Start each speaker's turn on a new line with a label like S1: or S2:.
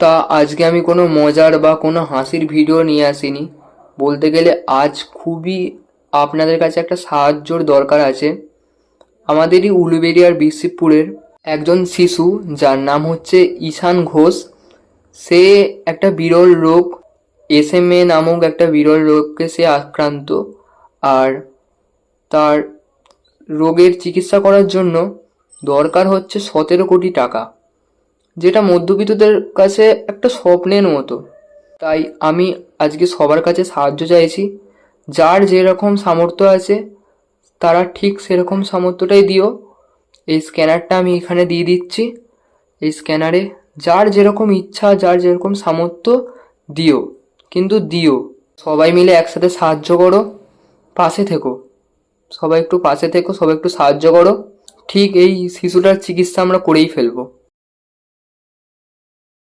S1: তা আজকে আমি কোনো মজার বা কোনো হাসির ভিডিও নিয়ে আসিনি। বলতে গেলে আজ খুবই আপনাদের কাছে একটা সাহায্যর দরকার আছে। আমাদেরই উলুবেড়িয়ার বিশিবপুরের একজন শিশু, যার নাম হচ্ছে ঈশান ঘোষ। সে একটা বিরল রোগ, SMA নামক একটা বিরল রোগকে সে আক্রান্ত। আর তার রোগের চিকিৎসা করার জন্য দরকার হচ্ছে 17 কোটি টাকা, যেটা মধ্যবিত্তদের কাছে একটা স্বপ্নের মতো। তাই আমি আজকে সবার কাছে সাহায্য চাইছি। যার যেরকম সামর্থ্য আছে তারা ঠিক সেরকম সামর্থ্যটাই দিও। এই স্ক্যানারটা আমি এখানে দিয়ে দিচ্ছি। এই স্ক্যানারে যার যেরকম ইচ্ছা, যার যেরকম সামর্থ্য দিও, কিন্তু দিও। সবাই মিলে একসাথে সাহায্য করো, পাশে থেকো। সবাই একটু পাশে থেকো, সবাই একটু সাহায্য করো। ঠিক এই শিশুটার চিকিৎসা আমরা করেই ফেলবো।